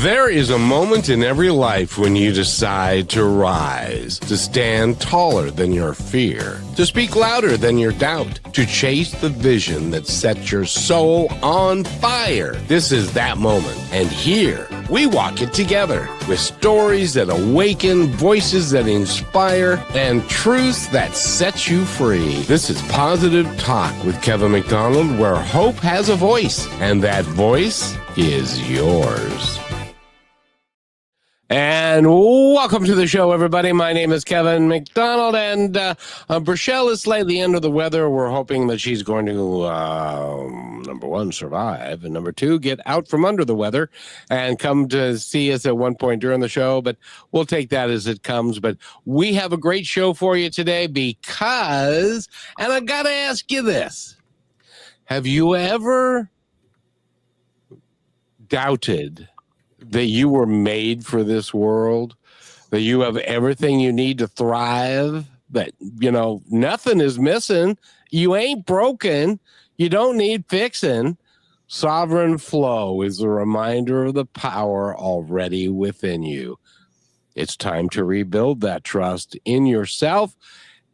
There is a moment in every life when you decide to rise, to stand taller than your fear, to speak louder than your doubt, to chase the vision that sets your soul on fire. This is that moment. And here, we walk it together with stories that awaken, voices that inspire, and truths that set you free. This is Positive Talk with Kevin McDonald, where hope has a voice, and that voice is yours. And welcome to the show, everybody. My name is Kevin McDonald, and Brachelle is slightly under the weather. We're hoping that she's going to, number one, survive, and number two, get out from under the weather and come to see us at one point during the show, but we'll take that as it comes. But we have a great show for you today because, and I got to ask you this, have you ever doubted that you were made for this world, that you have everything you need to thrive, that, you know, nothing is missing, you ain't broken, you don't need fixing? Sovereign flow is a reminder of the power already within you. It's time to rebuild that trust in yourself.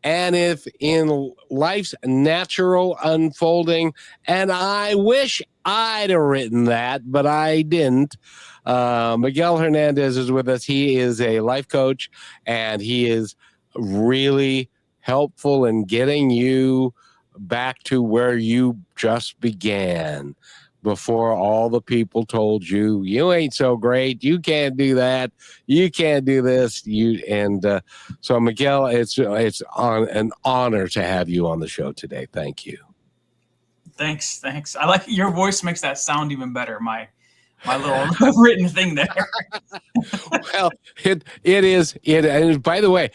And if in life's natural unfolding, and I wish I'd have written that, but I didn't. Miguel Hernandez is with us. He is a life coach, and he is really helpful in getting you back to where you just began, before all the people told you, you ain't so great, you can't do that, you can't do this. So Miguel, it's an honor to have you on the show today. Thank you. Thanks. I like your voice, makes that sound even better. My little written thing there. Well, it is. And by the way,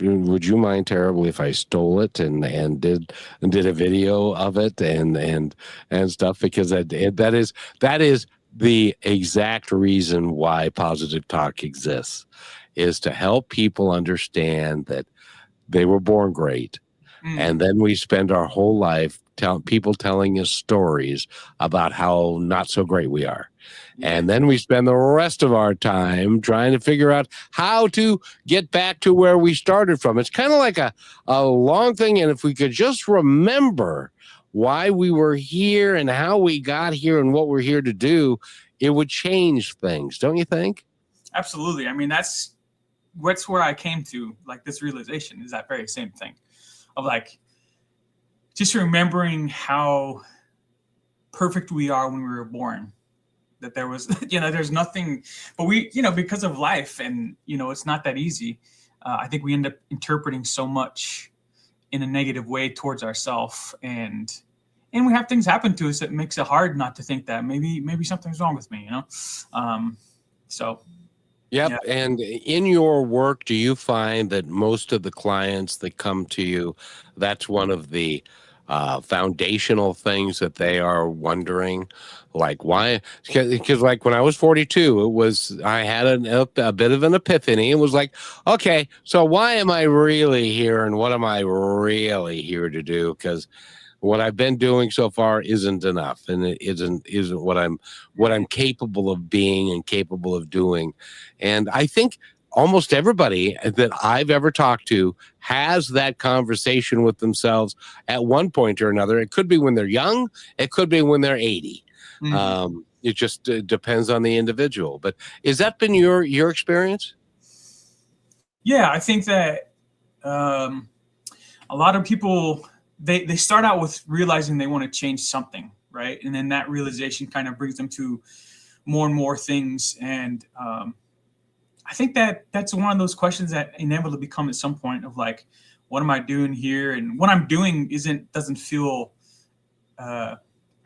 would you mind terribly if I stole it and did a video of it and stuff, because that is the exact reason why Positive Talk exists, is to help people understand that they were born great. And then we spend our whole life telling us stories about how not so great we are. And then we spend the rest of our time trying to figure out how to get back to where we started from. It's kind of like a long thing. And if we could just remember why we were here and how we got here and what we're here to do, it would change things. Don't you think? Absolutely. I mean, that's where I came to, like, this realization is that very same thing of, like, just remembering how perfect we are when we were born, that there was, there's nothing, but we, because of life and, it's not that easy. I think we end up interpreting so much in a negative way towards ourselves, and we have things happen to us that makes it hard not to think that maybe something's wrong with me, so. Yep. Yeah. And in your work, do you find that most of the clients that come to you, that's one of the foundational things that they are wondering, like, why? Because like when I was 42, I had a bit of an epiphany. It was like, okay, so why am I really here, and what am I really here to do? Because what I've been doing so far isn't enough, and it isn't what I'm capable of being and capable of doing. And I think almost everybody that I've ever talked to has that conversation with themselves at one point or another. It could be when they're young, it could be when they're 80. It just depends on the individual. But has that been your experience? Yeah, I think that a lot of people, they start out with realizing they want to change something, right? And then that realization kind of brings them to more and more things. And I think that's one of those questions that inevitably come at some point of, like, what am I doing here? And what I'm doing doesn't feel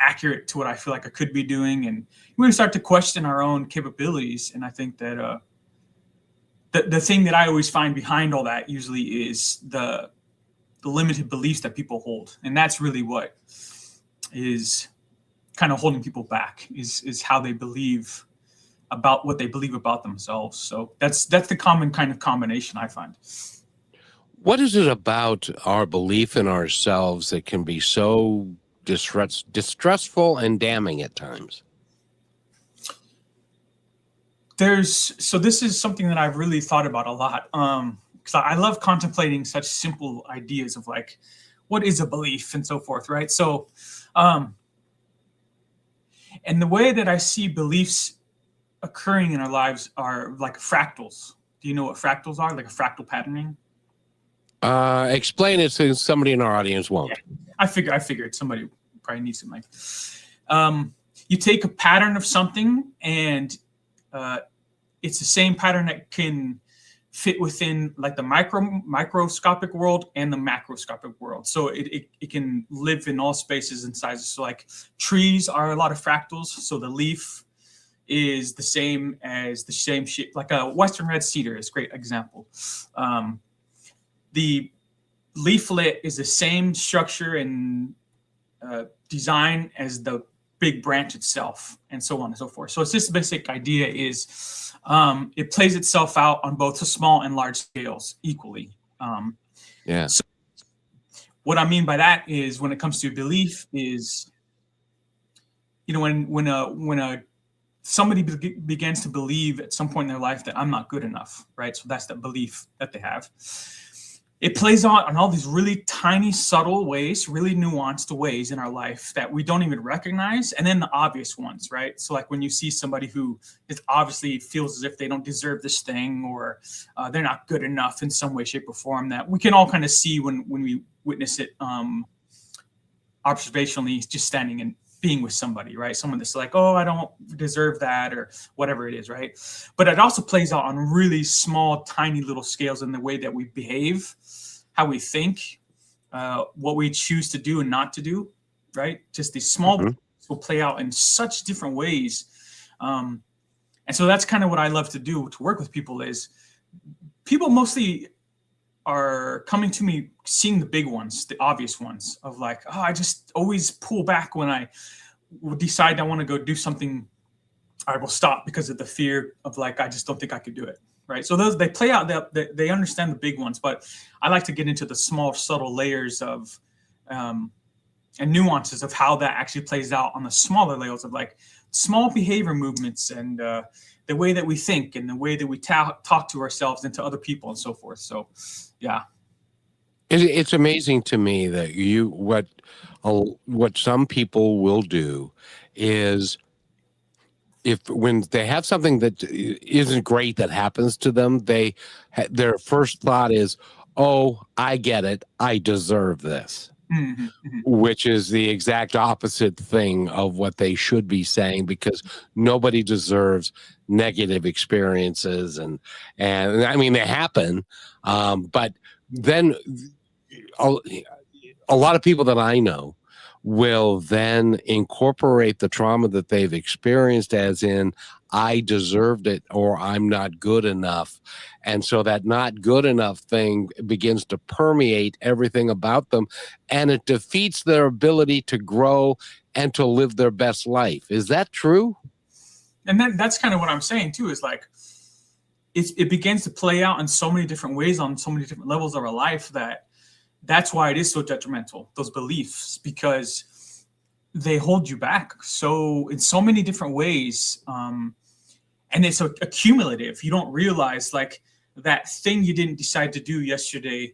accurate to what I feel like I could be doing. And we start to question our own capabilities. And I think that the thing that I always find behind all that usually is the limited beliefs that people hold. And that's really what is kind of holding people back, is how they believe about what they believe about themselves. So that's the common kind of combination I find. What is it about our belief in ourselves that can be so distressful and damning at times? This is something that I've really thought about a lot. Because I love contemplating such simple ideas of like, what is a belief and so forth, right? So, and the way that I see beliefs occurring in our lives are like fractals. Do you know what fractals are? Like a fractal patterning? Explain it so somebody in our audience won't. Yeah, I figured somebody probably needs it, Mike. You take a pattern of something, and it's the same pattern that can fit within like the microscopic world and the macroscopic world. So it can live in all spaces and sizes. So like trees are a lot of fractals. So the leaf is the same shape, like a Western red cedar is a great example. The leaflet is the same structure and design as the big branch itself, and so on and so forth. So it's this basic idea is it plays itself out on both the small and large scales equally. Yeah. So what I mean by that is when it comes to belief is, you know, when somebody begins to believe at some point in their life that I'm not good enough, right? So that's the belief that they have. It plays out on all these really tiny, subtle ways, really nuanced ways in our life that we don't even recognize. And then the obvious ones, right? So like when you see somebody who is obviously feels as if they don't deserve this thing, or they're not good enough in some way, shape, or form, that we can all kind of see when we witness it observationally, just standing and being with somebody, right? Someone that's like, oh, I don't deserve that, or whatever it is, right? But it also plays out on really small, tiny little scales in the way that we behave, how we think, what we choose to do and not to do, right? Just these small will play out in such different ways. And so that's kind of what I love to do to work with people is people mostly are coming to me seeing the big ones, the obvious ones of like, oh, I just always pull back when I decide I want to go do something. I will stop because of the fear of like, I just don't think I could do it. Right. So those, they play out, they understand the big ones, but I like to get into the small, subtle layers of and nuances of how that actually plays out on the smaller layers of like small behavior movements and the way that we think and the way that we talk to ourselves and to other people and so forth. So, yeah. It's amazing to me that what some people will do is when they have something that isn't great that happens to them, their first thought is, oh, I get it. I deserve this. Mm-hmm, mm-hmm. Which is the exact opposite thing of what they should be saying, because nobody deserves negative experiences. And I mean, they happen. But then a lot of people that I know will then incorporate the trauma that they've experienced as in, I deserved it, or I'm not good enough. And so that not good enough thing begins to permeate everything about them, and it defeats their ability to grow and to live their best life. Is that true? And that's kind of what I'm saying too, is like, it begins to play out in so many different ways on so many different levels of our life that's why it is so detrimental, those beliefs, because they hold you back so in so many different ways. And it's accumulative. You don't realize like that thing you didn't decide to do yesterday,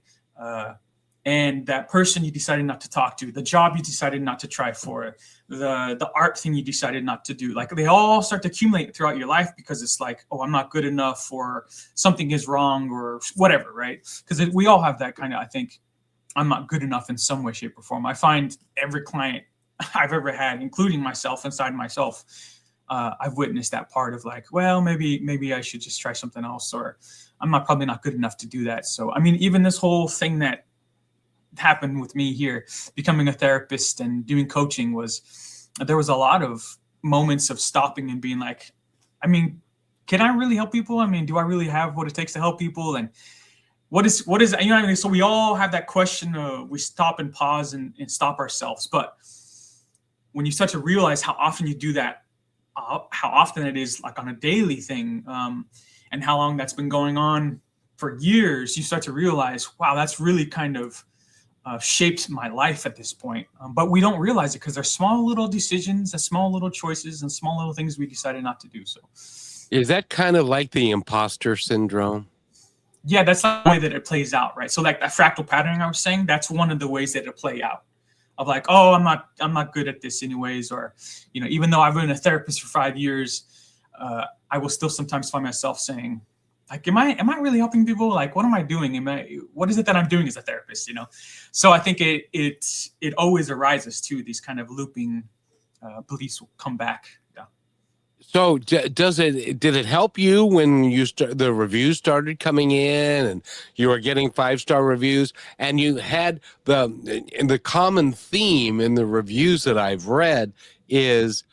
and that person you decided not to talk to, the job you decided not to try for, the art thing you decided not to do. Like they all start to accumulate throughout your life because it's like, oh, I'm not good enough, or something is wrong, or whatever, right? Because we all have that kind of, I think, I'm not good enough in some way, shape, or form. I find every client I've ever had, including myself, inside myself, I've witnessed that part of like, well, maybe I should just try something else, or I'm probably not good enough to do that. So, I mean, even this whole thing that happened with me here, becoming a therapist and doing coaching, there was a lot of moments of stopping and being like, I mean, can I really help people? I mean, do I really have what it takes to help people? And what is, you know what I mean? So we all have that question. We stop and pause and stop ourselves. But when you start to realize how often you do that, how often it is like on a daily thing, and how long that's been going on for years, you start to realize, wow, that's really kind of shaped my life at this point. But we don't realize it because there's small little decisions and small little choices and small little things we decided not to do. So, Is that kind of like the imposter syndrome? Yeah, that's the way that it plays out, right? So like that fractal patterning I was saying, that's one of the ways that it play out. Of like, oh, I'm not good at this anyways, or even though I've been a therapist for 5 years, I will still sometimes find myself saying, like, am I really helping people? Like, what am I doing? What is it that I'm doing as a therapist? So I think it always arises too. These kind of looping beliefs will come back. Yeah. So did it help you when the reviews started coming in and you were getting 5-star reviews, and you had the common theme in the reviews that I've read is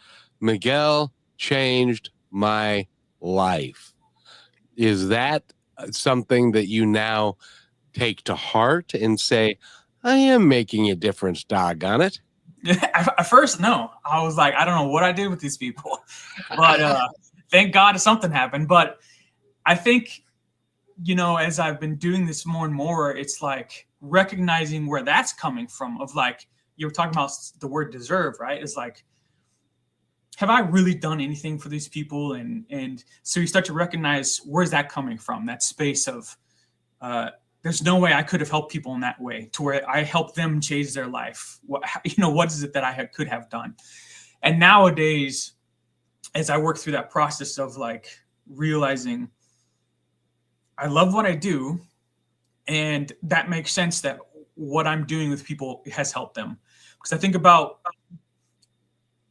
Miguel changed my life. Is that something that you now take to heart and say, I am making a difference, doggone it? At first, no. I was like, I don't know what I did with these people, but thank God something happened. But I think, as I've been doing this more and more, it's like recognizing where that's coming from. Of like, you were talking about the word deserve, right? It's like, have I really done anything for these people? And so you start to recognize, where's that coming from? That space of, there's no way I could have helped people in that way, to where I helped them change their life. What is it that I could have done? And nowadays, as I work through that process of like realizing I love what I do, and that makes sense that what I'm doing with people has helped them. Because I think about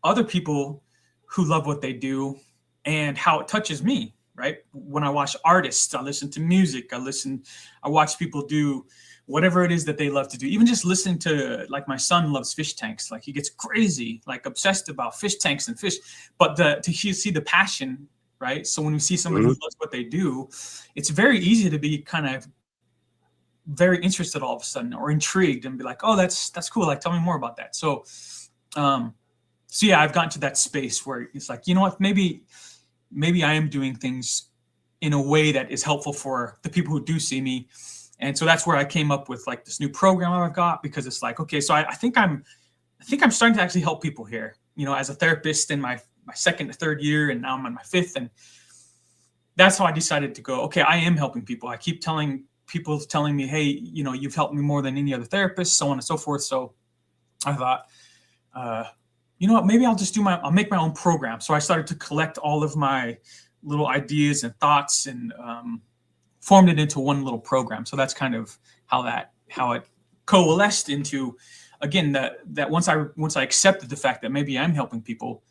other people who love what they do and how it touches me, right? When I watch artists, I listen to music, I watch people do whatever it is that they love to do. Even just listening to, like, my son loves fish tanks. Like, he gets crazy, like obsessed about fish tanks and fish, but to see the passion, right? So when we see somebody who loves what they do, it's very easy to be kind of very interested all of a sudden, or intrigued, and be like, oh, that's cool. Like, tell me more about that. So yeah, I've gotten to that space where it's like, you know what, maybe I am doing things in a way that is helpful for the people who do see me. And so that's where I came up with like this new program I've got, because it's like, okay, so I think I'm starting to actually help people here, as a therapist in my second to third year, and now I'm on my fifth. And that's how I decided to go, okay, I am helping people. I keep people telling me, hey, you've helped me more than any other therapist, so on and so forth. So I thought, you know what, maybe I'll make my own program. So I started to collect all of my little ideas and thoughts, and formed it into one little program. So that's kind of how it coalesced into, again, that once I accepted the fact that maybe I'm helping people,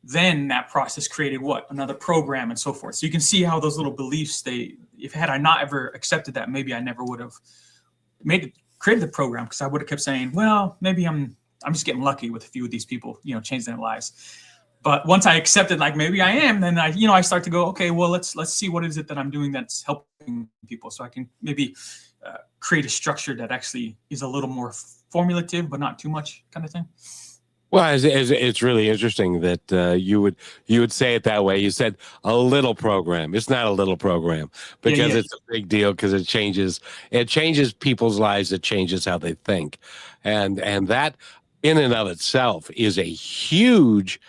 then that process created another program, and so forth. So you can see how those little beliefs, if had I not ever accepted that, maybe I never would have created the program, because I would have kept saying, well, maybe I'm just getting lucky with a few of these people, changing their lives. But once I accepted, like, maybe I am, then I start to go, okay, well, let's see what is it that I'm doing that's helping people, so I can maybe create a structure that actually is a little more formulative, but not too much, kind of thing. Well, it's really interesting that you would say it that way. You said a little program. It's not a little program, because Yeah. it's a big deal, because it changes people's lives. It changes how they think, and that in and of itself is a huge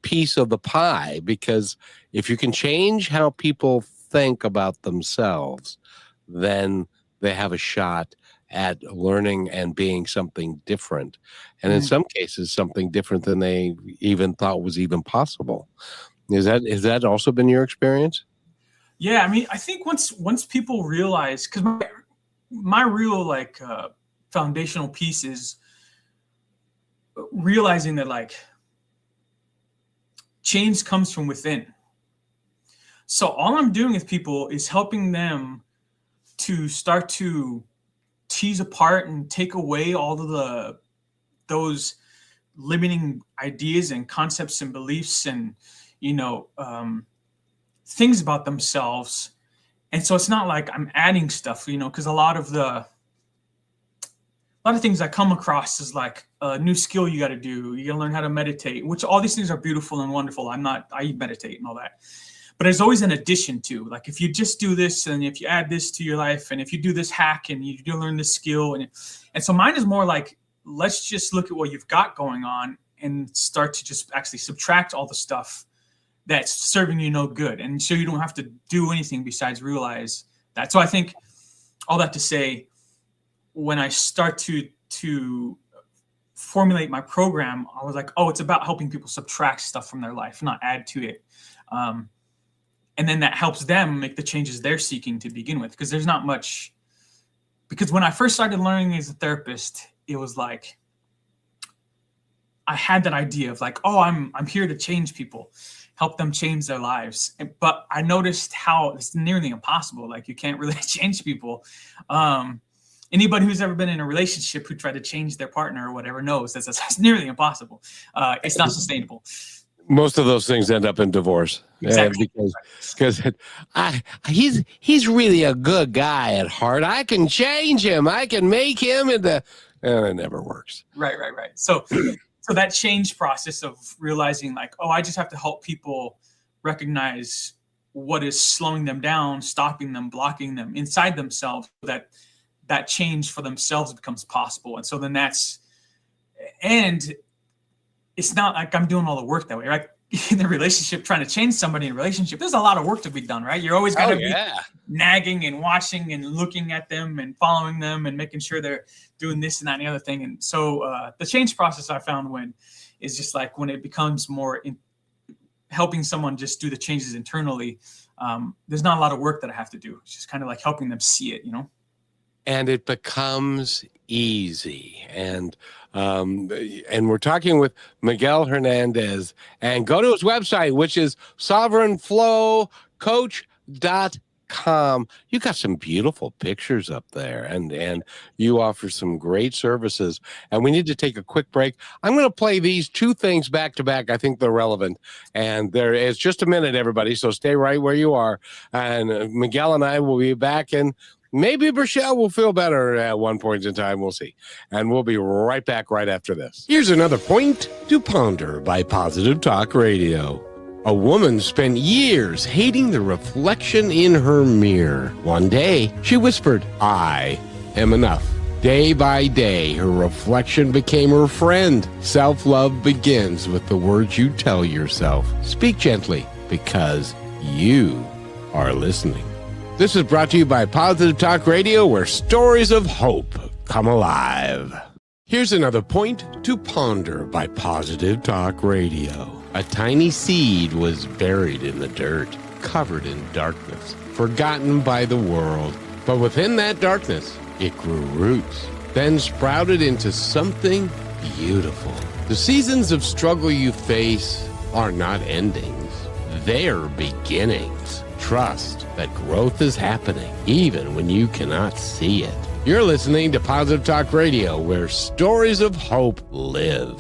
piece of the pie, because if you can change how people think about themselves, then they have a shot at learning and being something different, and in some cases something different than they even thought was even possible. Has that also been your experience? Yeah, I mean, I think once people realize, because my real foundational piece is realizing that, like, change comes from within. So all I'm doing with people is helping them to start to tease apart and take away all of those limiting ideas and concepts and beliefs, and things about themselves. And so it's not like I'm adding stuff, because a lot of things I come across is like a new skill you got to do. You got to learn how to meditate, which all these things are beautiful and wonderful. I meditate and all that. But there's always an addition to, like, if you just do this, and if you add this to your life, and if you do this hack, and you do learn this skill. And so mine is more like, let's just look at what you've got going on and start to just actually subtract all the stuff that's serving you no good. And so you don't have to do anything besides realize that. So I think all that to say, when I start to formulate my program, I was like, oh, it's about helping people subtract stuff from their life, not add to it. And then that helps them make the changes they're seeking to begin with. Because there's not much, because when I first started learning as a therapist, it was like, I had that idea of like, oh, I'm here to change people, help them change their lives. But I noticed how it's nearly impossible. Like, you can't really change people. Anybody who's ever been in a relationship who tried to change their partner or whatever knows that's nearly impossible. It's not sustainable. Most of those things end up in divorce. Exactly. Because he's really a good guy at heart. I can change him. I can make him into, and it never works. Right. So that change process of realizing like, oh, I just have to help people recognize what is slowing them down, stopping them, blocking them inside themselves, so that change for themselves becomes possible. And so then and it's not like I'm doing all the work that way, right? In the relationship, trying to change somebody in a relationship, there's a lot of work to be done, right? You're always got to be nagging and watching and looking at them and following them and making sure they're doing this and that and the other thing. And so the change process I found is just like when it becomes more in helping someone just do the changes internally, there's not a lot of work that I have to do. It's just kind of like helping them see it, And it becomes easy. And we're talking with Miguel Hernandez. And go to his website, which is sovereignflowcoach.com. You got some beautiful pictures up there, and you offer some great services. And we need to take a quick break. I'm going to play these two things back to back. I think they're relevant. And there is just a minute, everybody. So stay right where you are. And Miguel and I will be back in. Maybe Rochelle will feel better at one point in time. We'll see. And we'll be right back right after this. Here's another point to ponder by Positive Talk Radio. A woman spent years hating the reflection in her mirror. One day, she whispered, "I am enough." Day by day, her reflection became her friend. Self-love begins with the words you tell yourself. Speak gently, because you are listening. This is brought to you by Positive Talk Radio, where stories of hope come alive. Here's another point to ponder by Positive Talk Radio. A tiny seed was buried in the dirt, covered in darkness, forgotten by the world. But within that darkness, it grew roots, then sprouted into something beautiful. The seasons of struggle you face are not endings. They're beginnings. Trust that growth is happening, even when you cannot see it. You're listening to Positive Talk Radio, where stories of hope live.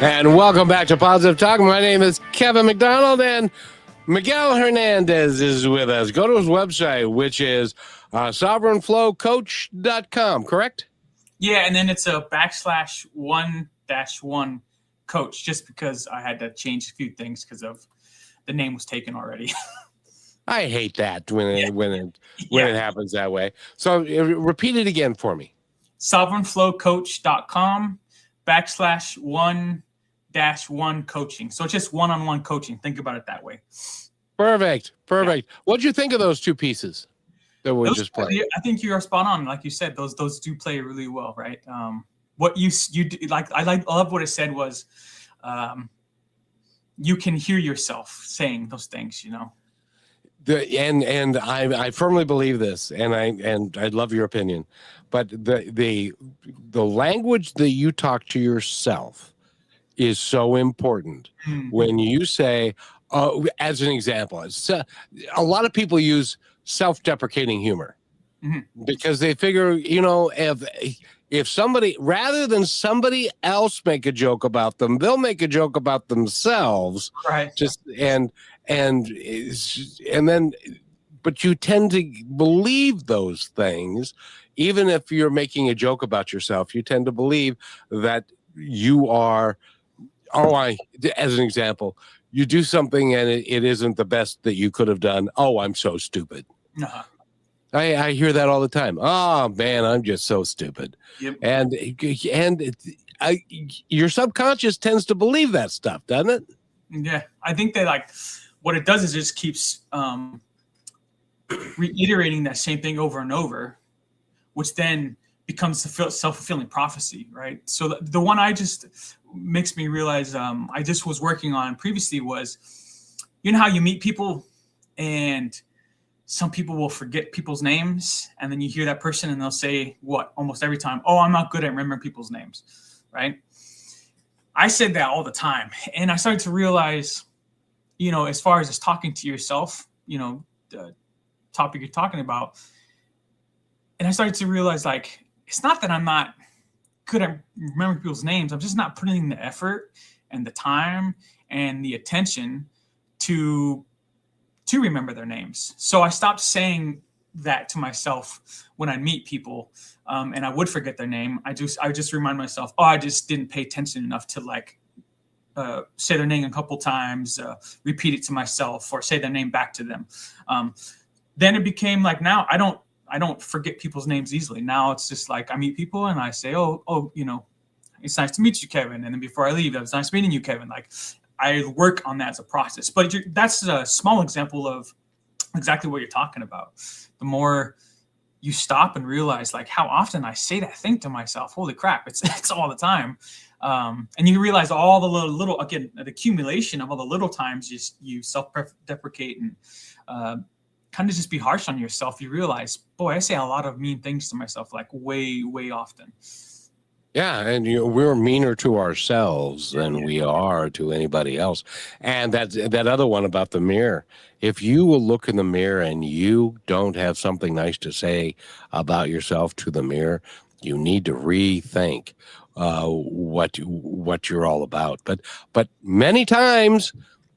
And welcome back to Positive Talk. My name is Kevin McDonald, and Miguel Hernandez is with us. Go to his website, which is sovereignflowcoach.com, correct? Yeah, and then it's a /1-1 coach, just because I had to change a few things because of the name was taken already. I hate that when it happens that way. So repeat it again for me. sovereignflowcoach.com /1-1 coaching. So it's just one-on-one coaching. Think about it that way. Perfect. Yeah. What'd you think of those two pieces that we just played? I think you are spot on. Like you said, those do play really well, right? What you like, I love what it said was, you can hear yourself saying those things, And I firmly believe this, and I'd love your opinion, but the language that you talk to yourself is so important. Mm-hmm. When you say, as an example, a lot of people use self-deprecating humor, mm-hmm. because they figure, if somebody, rather than somebody else make a joke about them, they'll make a joke about themselves. Right. But you tend to believe those things, even if you're making a joke about yourself. You tend to believe that you are, as an example, you do something and it isn't the best that you could have done. Oh, I'm so stupid. Uh-huh. I hear that all the time. Oh man, I'm just so stupid. Yep. And your subconscious tends to believe that stuff, doesn't it? Yeah, I think that like what it does is it just keeps reiterating that same thing over and over, which then becomes the self-fulfilling prophecy, right? So the one I just makes me realize I just was working on previously was, you know how you meet people and some people will forget people's names, and then you hear that person and they'll say what almost every time, oh, I'm not good at remembering people's names, right? I said that all the time, and I started to realize, you know, as far as just talking to yourself, you know, the topic you're talking about, and I started to realize like it's not that I'm not good at remembering people's names. I'm just not putting in the effort and the time and the attention to remember their names. So I stopped saying that to myself when I meet people, and I would forget their name. I just remind myself, oh, I just didn't pay attention enough to like say their name a couple times, repeat it to myself, or say their name back to them. Then it became like now I don't forget people's names easily. Now it's just like I meet people and I say, oh, you know, it's nice to meet you, Kevin. And then before I leave, it was nice meeting you, Kevin. Like I work on that as a process. But that's a small example of exactly what you're talking about. The more you stop and realize like how often I say that thing to myself, holy crap, it's all the time. And you realize all the little again, the accumulation of all the little times you self-deprecate and kind of just be harsh on yourself. You realize, boy, I say a lot of mean things to myself, like way, way often. Yeah, and we're meaner to ourselves than we are to anybody else. And that other one about the mirror. If you will look in the mirror and you don't have something nice to say about yourself to the mirror, you need to rethink what you're all about. But many times,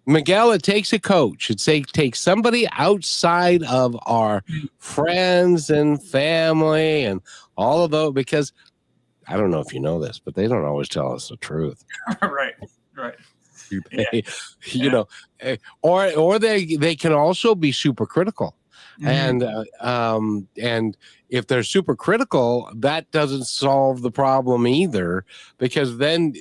Miguel, it takes a coach. It takes somebody outside of our friends and family and all of those, because I don't know if you know this, but they don't always tell us the truth. Right. You know, or they can also be super critical. Mm-hmm. And if they're super critical, that doesn't solve the problem either, because then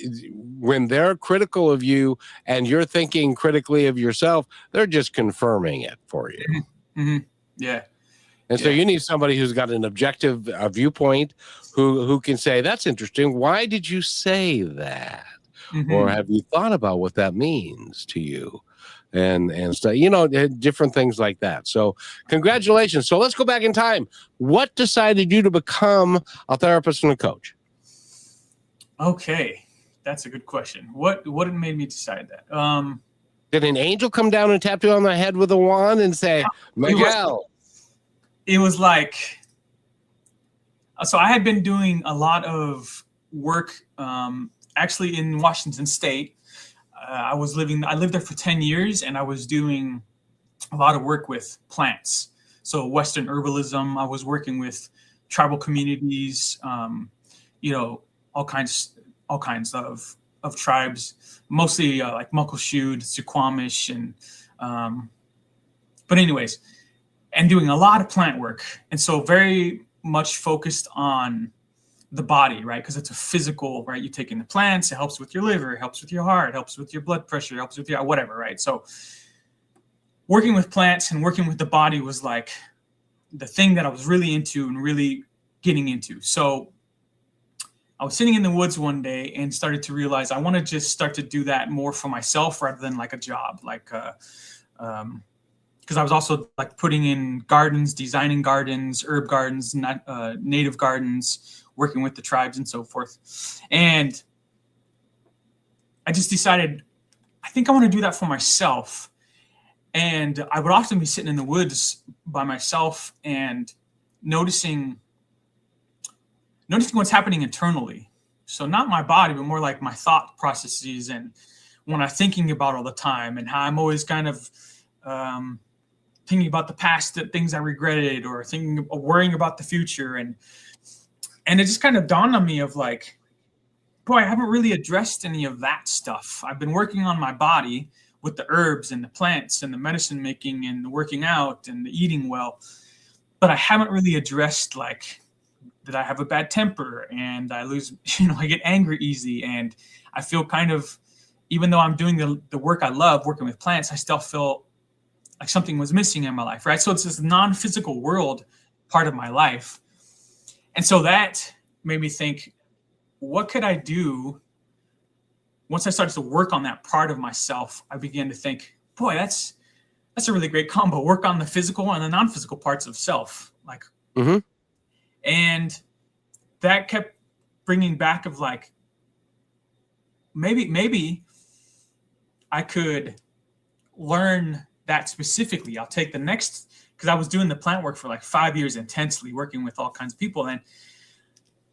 when they're critical of you and you're thinking critically of yourself, they're just confirming it for you. Mm-hmm. Yeah. And so you need somebody who's got an objective viewpoint who can say, that's interesting. Why did you say that? Mm-hmm. Or have you thought about what that means to you? And so, you know, different things like that. So congratulations. So let's go back in time. What decided you to become a therapist and a coach? Okay. That's a good question. What made me decide that? Did an angel come down and tap you on the head with a wand and say, Miguel? It was like, so I had been doing a lot of work actually in Washington State. I lived there for 10 years, and I was doing a lot of work with plants. So Western herbalism, I was working with tribal communities, you know, all kinds of tribes, mostly like Muckleshoot, Suquamish, and but anyways, and doing a lot of plant work. And so very much focused on the body, right? Because it's a physical, right? You take in the plants, it helps with your liver, it helps with your heart, it helps with your blood pressure, it helps with your whatever, right? So working with plants and working with the body was like the thing that I was really into and really getting into. So I was sitting in the woods one day and started to realize I want to just start to do that more for myself rather than like a job, like because I was also like putting in gardens, designing gardens, herb gardens, native gardens, working with the tribes and so forth. And I just decided, I think I want to do that for myself. And I would often be sitting in the woods by myself and noticing what's happening internally. So not my body, but more like my thought processes and what I'm thinking about all the time, and how I'm always kind of thinking about the past, things I regretted, or worrying about the future. And it just kind of dawned on me of like, boy, I haven't really addressed any of that stuff. I've been working on my body with the herbs and the plants and the medicine making and the working out and the eating well, but I haven't really addressed like that I have a bad temper and I lose, I get angry easy, and I feel kind of, even though I'm doing the work I love, working with plants, I still feel like something was missing in my life, right? So it's this non-physical world part of my life. And so that made me think, what could I do? Once I started to work on that part of myself, I began to think, boy, that's a really great combo. Work on the physical and the non-physical parts of self. Like, and that kept bringing back of like, maybe I could learn that specifically. I'll take the next, because I was doing the plant work for like 5 years intensely, working with all kinds of people. And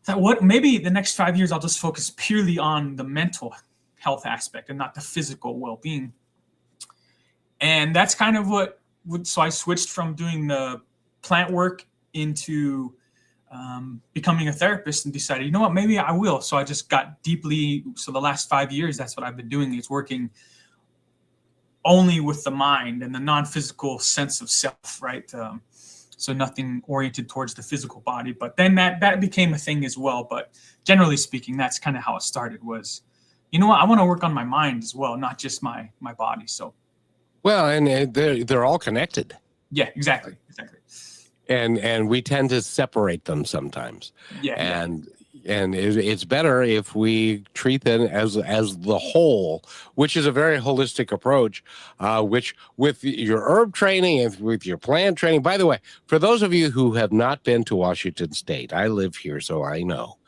that maybe the next 5 years I'll just focus purely on the mental health aspect and not the physical well-being. And that's kind of so I switched from doing the plant work into becoming a therapist, and decided, you know what, maybe I will. So I just got deeply, so the last 5 years, that's what I've been doing, is working only with the mind and the non-physical sense of self, right? So nothing oriented towards the physical body, but then that became a thing as well. But generally speaking, that's kind of how it started, was, you know what, I want to work on my mind as well, not just my body. So, well, and they're all connected. Yeah, exactly. And we tend to separate them sometimes. Yeah. And it's better if we treat them as the whole, which is a very holistic approach, which with your herb training and with your plant training. By the way, for those of you who have not been to Washington State, I live here, so I know.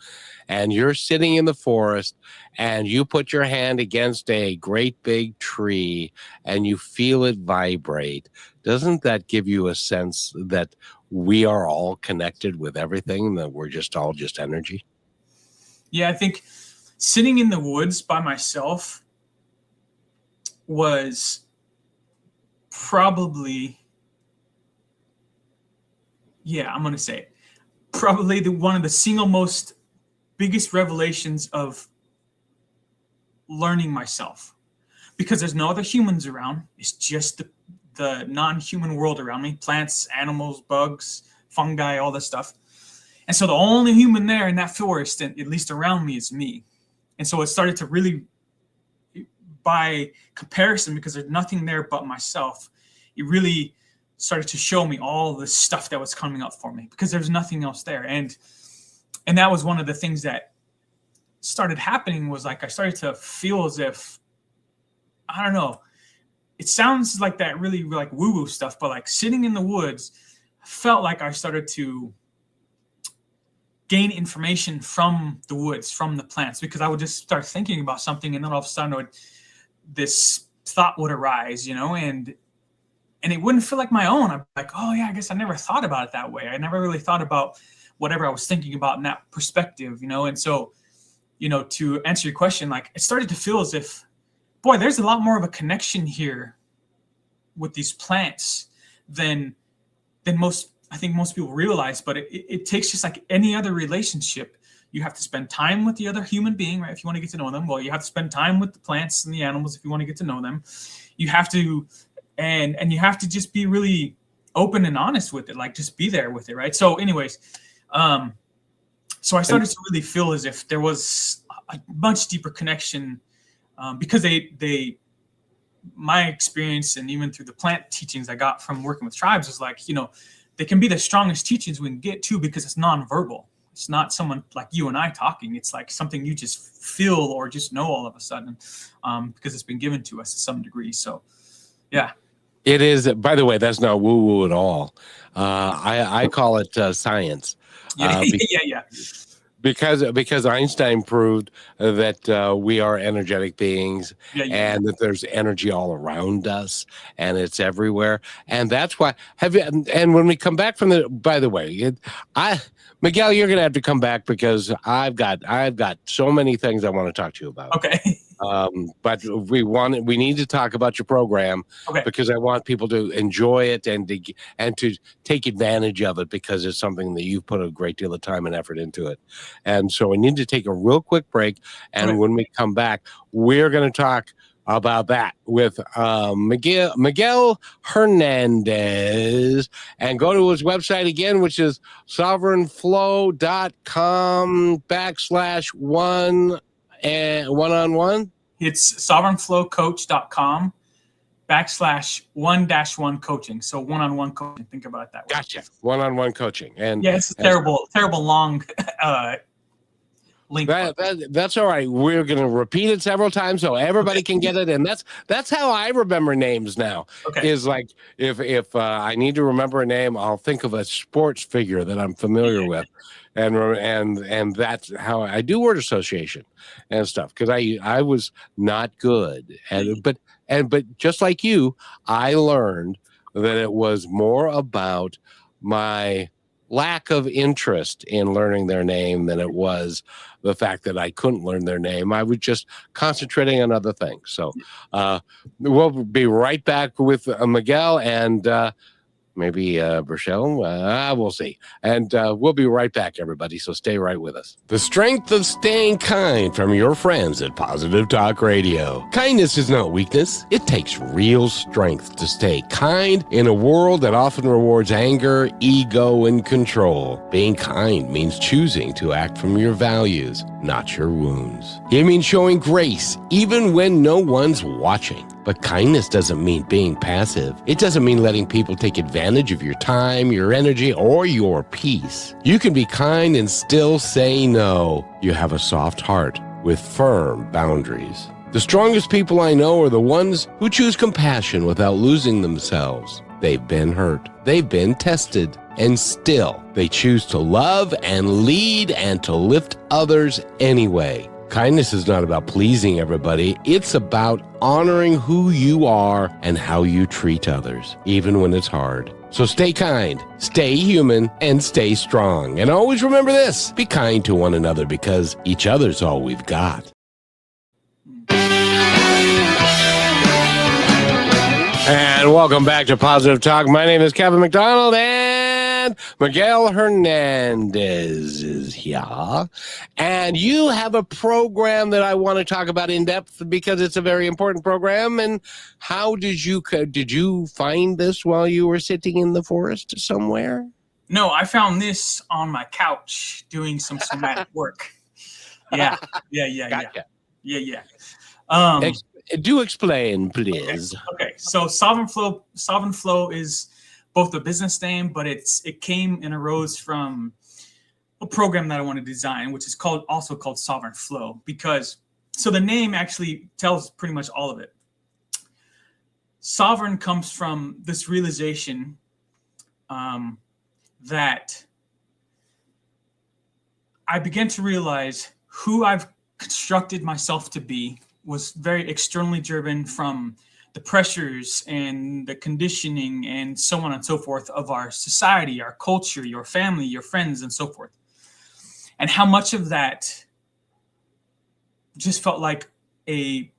And you're sitting in the forest and you put your hand against a great big tree and you feel it vibrate. Doesn't that give you a sense that we are all connected with everything, that we're all just energy? Yeah, I think sitting in the woods by myself was probably, I'm going to say it, probably one of the single most biggest revelations of learning myself, because there's no other humans around. It's just the non-human world around me, plants, animals, bugs, fungi, all this stuff. And so the only human there in that forest, and at least around me, is me. And so it started to really, by comparison, because there's nothing there but myself, it really started to show me all the stuff that was coming up for me, because there's nothing else there. And that was one of the things that started happening, was like I started to feel as if, I don't know, it sounds like that really like woo-woo stuff, but like sitting in the woods, felt like I started to gain information from the woods, from the plants, because I would just start thinking about something, and then all of a sudden this thought would arise, and it wouldn't feel like my own. I'd be like, oh yeah, I guess I never thought about it that way. I never really thought about whatever I was thinking about in that perspective, And so, to answer your question, like it started to feel as if, boy, there's a lot more of a connection here with these plants than most people realize. But it takes, just like any other relationship, you have to spend time with the other human being, right? If you want to get to know them, well, you have to spend time with the plants and the animals if you want to get to know them. You have to, and you have to just be really open and honest with it, like just be there with it, right? So anyways, so I started to really feel as if there was a much deeper connection, because my experience, and even through the plant teachings I got from working with tribes, is like, they can be the strongest teachings we can get too, because it's nonverbal. It's not someone like you and I talking. It's like something you just feel or just know all of a sudden, because it's been given to us to some degree. So, yeah. It is. By the way, that's not woo-woo at all. I call it science. Yeah. Because Einstein proved that we are energetic beings, and that there's energy all around us, and it's everywhere. And that's why and when we come back from by the way, Miguel, you're gonna have to come back, because I've got so many things I want to talk to you about. Okay. But we need to talk about your program, because I want people to enjoy it and to take advantage of it, because it's something that you've put a great deal of time and effort into it. And so we need to take a real quick break. And when we come back, we're going to talk about that with Miguel Hernandez, and go to his website again, which is sovereignflow.com/one and one-on-one. It's sovereignflowcoach.com/1-1 coaching. So one-on-one coaching. Think about it that way. Gotcha. One-on-one coaching. And yeah, it's a terrible long link. That's all right. We're going to repeat it several times so everybody can get it. And that's how I remember names now. Okay. Is like if I need to remember a name, I'll think of a sports figure that I'm familiar with, and that's how I do word association and stuff, because I was not good but just like you, I learned that it was more about my lack of interest in learning their name than it was the fact that I couldn't learn their name. I was just concentrating on other things. So we'll be right back with Miguel and maybe Rochelle. We'll see. And we'll be right back, everybody. So stay right with us. The strength of staying kind from your friends at Positive Talk Radio. Kindness is not weakness. It takes real strength to stay kind in a world that often rewards anger, ego, and control. Being kind means choosing to act from your values, not your wounds. It means showing grace even when no one's watching. But kindness doesn't mean being passive. It doesn't mean letting people take advantage of your time, your energy, or your peace. You can be kind and still say no. You have a soft heart with firm boundaries. The strongest people I know are the ones who choose compassion without losing themselves. They've been hurt. They've been tested. And still, they choose to love and lead and to lift others anyway. Kindness is not about pleasing everybody. It's about honoring who you are and how you treat others, even when it's hard. So stay kind, stay human, and stay strong. And always remember this: be kind to one another, because each other's all we've got. And welcome back to Positive Talk. My name is Kevin McDonald, and Miguel Hernandez is here. And you have a program that I want to talk about in depth because it's a very important program. And how did you find this while you were sitting in the forest somewhere? No, I found this on my couch doing some somatic work. Yeah. Gotcha. Yeah. Do explain, please. Okay. So Sovereign Flow is both a business name, but it came and arose from a program that I want to design, which is also called Sovereign Flow, because so the name actually tells pretty much all of it. Sovereign comes from this realization that I began to realize who I've constructed myself to be was very externally driven from the pressures and the conditioning and so on and so forth of our society, our culture, your family, your friends, and so forth. And how much of that just felt like a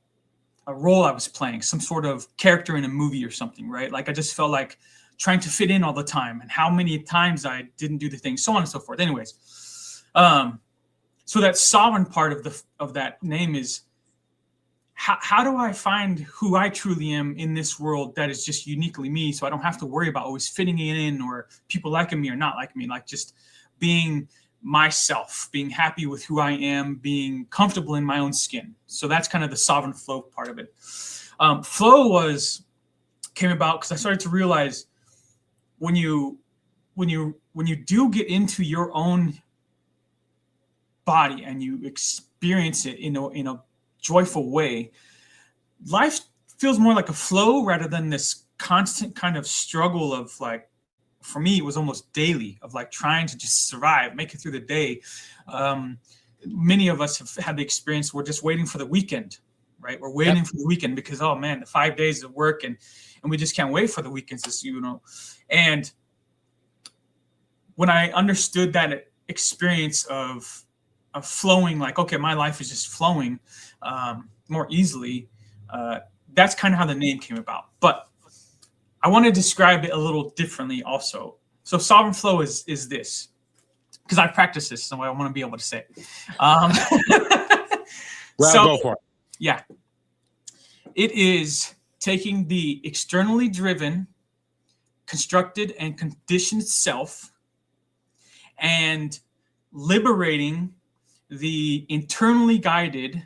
role I was playing, some sort of character in a movie or something, right? Like I just felt like trying to fit in all the time, and how many times I didn't do the thing, so on and so forth. Anyways, so that sovereign part of that name is, how do I find who I truly am in this world that is just uniquely me, so I don't have to worry about always fitting in or people liking me or not liking me, like just being myself, being happy with who I am, being comfortable in my own skin. So that's kind of the sovereign flow part of it. Flow came about because I started to realize when you do get into your own body and you experience it in a joyful way, life feels more like a flow rather than this constant kind of struggle of, like, for me it was almost daily, of like trying to just survive, make it through the day. Many of us have had the experience, we're just waiting for the weekend, right? We're waiting for the weekend because, oh man, the 5 days of work, and we just can't wait for the weekends, and when I understood that experience of flowing, like, okay, my life is just flowing more easily, that's kind of how the name came about. But I want to describe it a little differently also. So Sovereign Flow is this, because I practice this, so I want to be able to say it. Well, go for it. Yeah. It is taking the externally driven, constructed, and conditioned self and liberating the internally guided,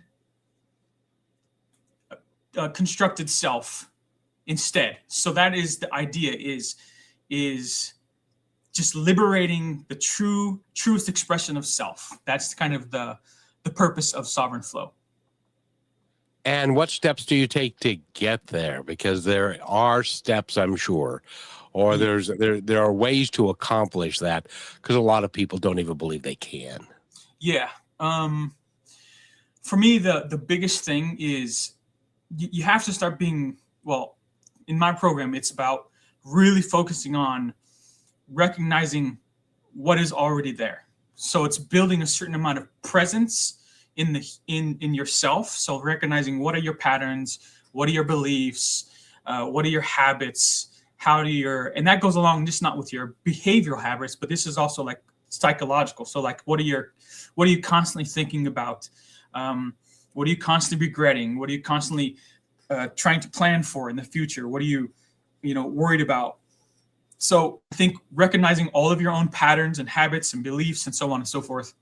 constructed self instead. So that is the idea, is just liberating the truest expression of self. That's kind of the purpose of Sovereign Flow. And what steps do you take to get there? Because there are steps, I'm sure, or there are ways to accomplish that, because a lot of people don't even believe they can. Yeah. For me, the biggest thing is you have to start being, well, in my program, it's about really focusing on recognizing what is already there. So it's building a certain amount of presence in yourself. So recognizing what are your patterns, what are your beliefs, what are your habits, and that goes along just not with your behavioral habits, but this is also like psychological. So like, what are you constantly thinking about? What are you constantly regretting? What are you constantly trying to plan for in the future? What are you worried about? So I think recognizing all of your own patterns and habits and beliefs and so on and so forth,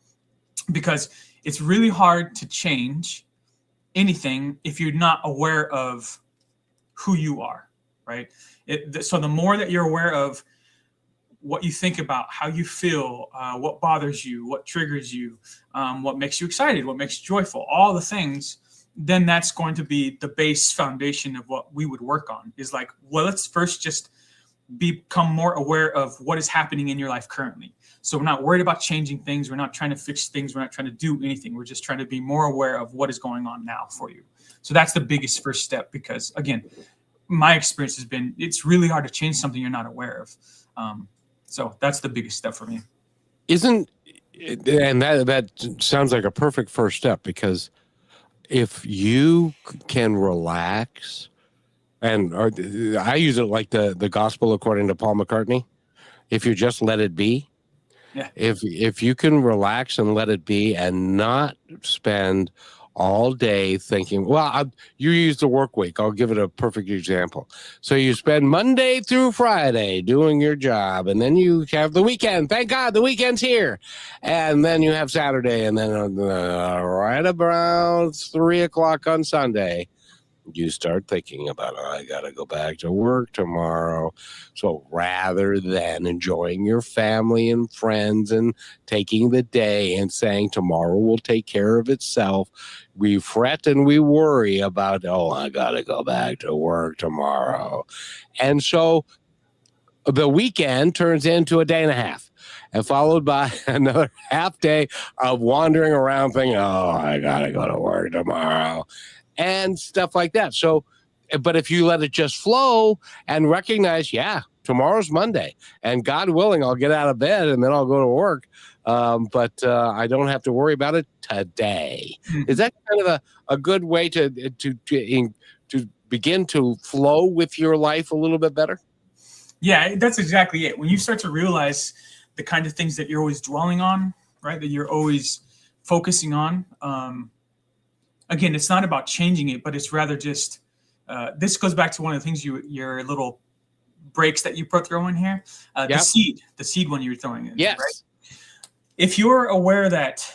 because it's really hard to change anything if you're not aware of who you are, right? So the more that you're aware of what you think about, how you feel, what bothers you, what triggers you, what makes you excited, what makes you joyful, all the things, then that's going to be the base foundation of what we would work on. Is like, well, let's first just become more aware of what is happening in your life currently. So we're not worried about changing things. We're not trying to fix things. We're not trying to do anything. We're just trying to be more aware of what is going on now for you. So that's the biggest first step, because again, my experience has been, it's really hard to change something you're not aware of. So that's the biggest step for me. And that sounds like a perfect first step, because if you can relax, and I use it like the gospel according to Paul McCartney, if you just let it be. Yeah. If you can relax and let it be and not spend all day thinking, well, you use the work week. I'll give it a perfect example. So you spend Monday through Friday doing your job, and then you have the weekend. Thank God the weekend's here. And then you have Saturday, and then right around 3:00 on Sunday, you start thinking about, I got to go back to work tomorrow. So rather than enjoying your family and friends and taking the day and saying tomorrow will take care of itself, we fret and we worry about, I got to go back to work tomorrow. And so the weekend turns into a day and a half, and followed by another half day of wandering around thinking, I got to go to work tomorrow, and stuff like that. So, but if you let it just flow and recognize, tomorrow's Monday, and God willing, I'll get out of bed and then I'll go to work. But I don't have to worry about it today. Mm-hmm. Is that kind of a good way to begin to flow with your life a little bit better? Yeah, that's exactly it. When you start to realize the kind of things that you're always dwelling on, right, that you're always focusing on, again, it's not about changing it, but it's rather just, this goes back to one of the things your little breaks that you throw in here, the seed one you were throwing in. Yes. Right? If you're aware that,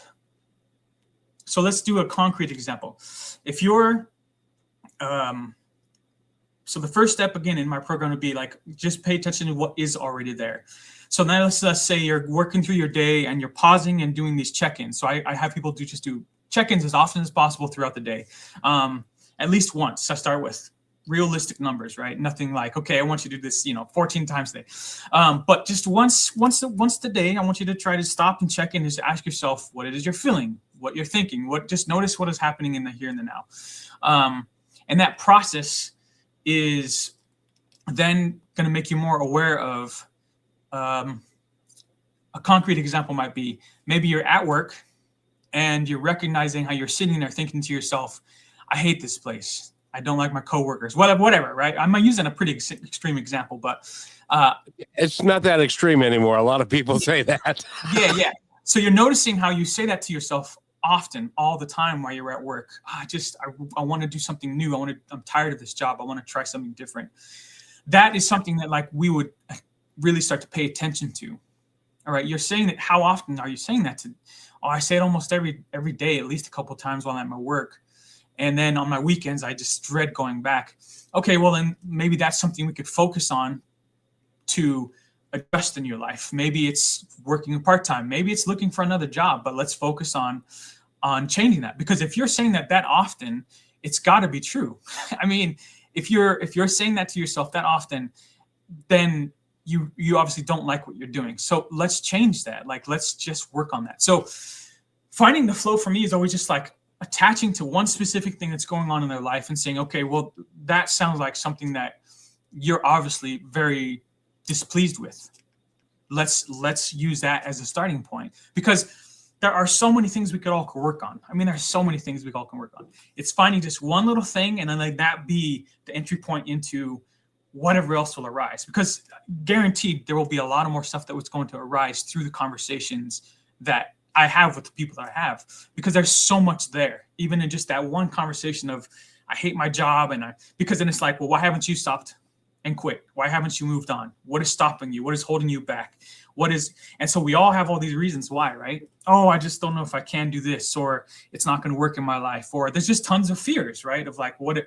so let's do a concrete example. If you're, so the first step again in my program would be like, just pay attention to what is already there. So now let's say you're working through your day and you're pausing and doing these check-ins. So I have people do check-ins as often as possible throughout the day. At least once. I start with realistic numbers, right? Nothing like, okay, I want you to do this, 14 times a day. But just once a day, I want you to try to stop and check in and just ask yourself what it is you're feeling, what you're thinking, just notice what is happening in the here and the now. And that process is then going to make you more aware of, a concrete example might be, maybe you're at work and you're recognizing how you're sitting there thinking to yourself, I hate this place. I don't like my coworkers, whatever, right? I'm using a pretty extreme example, but it's not that extreme anymore. A lot of people say that. Yeah. So you're noticing how you say that to yourself often, all the time while you're at work, I want to do something new. I'm tired of this job. I want to try something different. That is something that like we would really start to pay attention to. All right. You're saying that. How often are you saying that to? Oh, I say it almost every day, at least a couple of times while I'm at work. And then on my weekends, I just dread going back. Okay, well, then maybe that's something we could focus on to adjust in your life. Maybe it's working part-time. Maybe it's looking for another job, but let's focus on changing that. Because if you're saying that often, it's got to be true. I mean, if you're saying that to yourself that often, then you obviously don't like what you're doing. So let's change that. Like, let's just work on that. So finding the flow for me is always just like attaching to one specific thing that's going on in their life and saying, okay, well, that sounds like something that you're obviously very displeased with. Let's use that as a starting point, because there are so many things we could all work on. I mean, there's so many things we all can work on. It's finding just one little thing and then let that be the entry point into whatever else will arise, because guaranteed there will be a lot of more stuff that was going to arise through the conversations that I have with the people that I have, because there's so much there, even in just that one conversation of, I hate my job. Because then it's like, well, why haven't you stopped and quit? Why haven't you moved on? What is stopping you? What is holding you back? And so we all have all these reasons why, right? Oh, I just don't know if I can do this, or it's not going to work in my life, or there's just tons of fears, right? Of like, what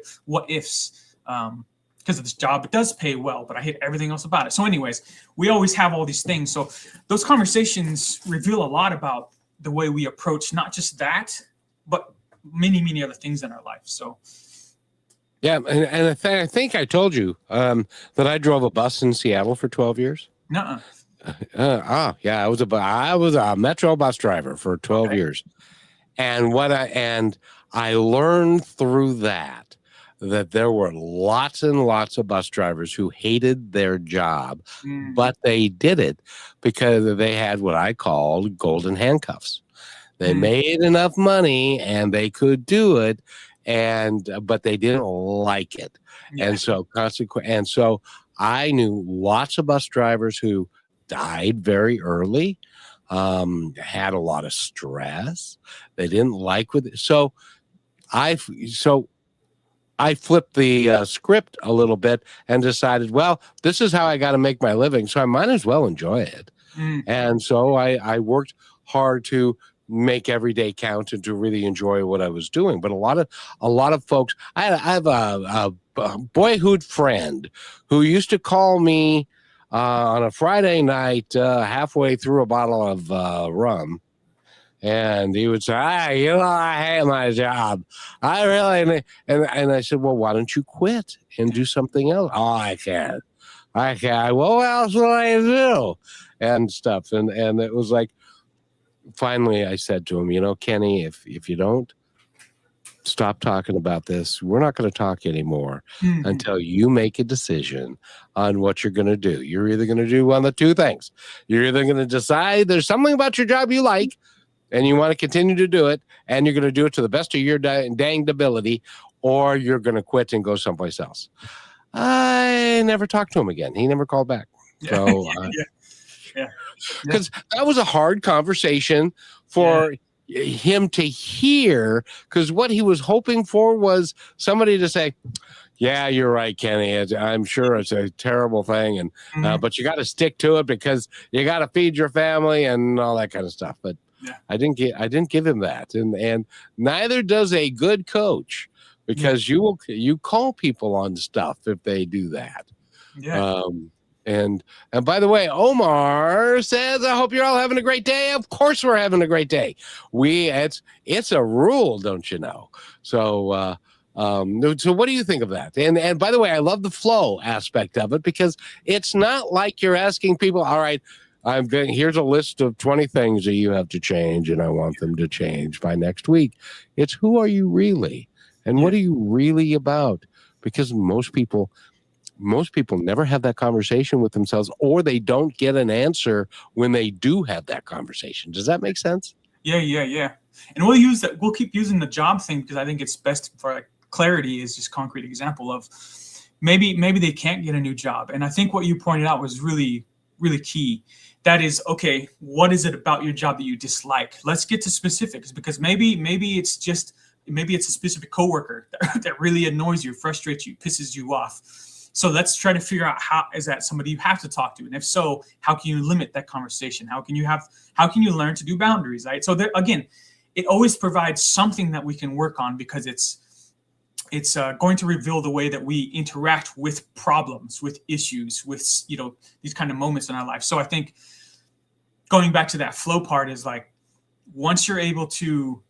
ifs, because of this job, it does pay well, but I hate everything else about it. So anyways, we always have all these things. So those conversations reveal a lot about the way we approach not just that, but many, many other things in our life. So, yeah, and I think I told you that I drove a bus in Seattle for 12 years. Nuh-uh. Yeah, I was a Metro bus driver for 12 years, and I learned through that there were lots and lots of bus drivers who hated their job, but they did it because they had what I called golden handcuffs. They made enough money and they could do it, but they didn't like it. Yeah. And so I knew lots of bus drivers who died very early, had a lot of stress. They didn't like with it. So I flipped the script a little bit and decided, well, this is how I got to make my living, so I might as well enjoy it. And so I worked hard to make every day count and to really enjoy what I was doing. But a lot of folks, I have a boyhood friend who used to call me on a Friday night halfway through a bottle of rum. And he would say, I hate my job. I really, and I said, well, why don't you quit and do something else? Oh, I can't. Well, what else will I do? And stuff. And it was like, finally I said to him, Kenny, if you don't stop talking about this, we're not going to talk anymore until you make a decision on what you're going to do. You're either going to do one of the two things. You're either going to decide there's something about your job you like, and you want to continue to do it, and you're going to do it to the best of your danged ability, or you're going to quit and go someplace else. I never talked to him again. He never called back. So, because that was a hard conversation for him to hear, because what he was hoping for was somebody to say, yeah, you're right, Kenny. I'm sure it's a terrible thing, and but you got to stick to it because you got to feed your family and all that kind of stuff. But I didn't give him that, and neither does a good coach, because you call people on stuff if they do that. Yeah. And by the way, Omar says, I hope you're all having a great day. Of course we're having a great day. It's a rule, don't you know? So so what do you think of that? And by the way, I love the flow aspect of it, because it's not like you're asking people, all right, here's a list of 20 things that you have to change, and I want them to change by next week. It's who are you really? And what are you really about? Because most people never have that conversation with themselves, or they don't get an answer when they do have that conversation. Does that make sense? Yeah. And we'll keep using the job thing, because I think it's best for clarity is just concrete example of maybe they can't get a new job. And I think what you pointed out was really, really key. That is, okay, what is it about your job that you dislike? Let's get to specifics, because maybe it's a specific coworker that really annoys you, frustrates you, pisses you off. So let's try to figure out, how is that somebody you have to talk to? And if so, how can you limit that conversation? How can you learn to do boundaries, right? So there, again, it always provides something that we can work on, because it's going to reveal the way that we interact with problems, with issues, with, these kind of moments in our life. So I think going back to that flow part is like, once you're able to,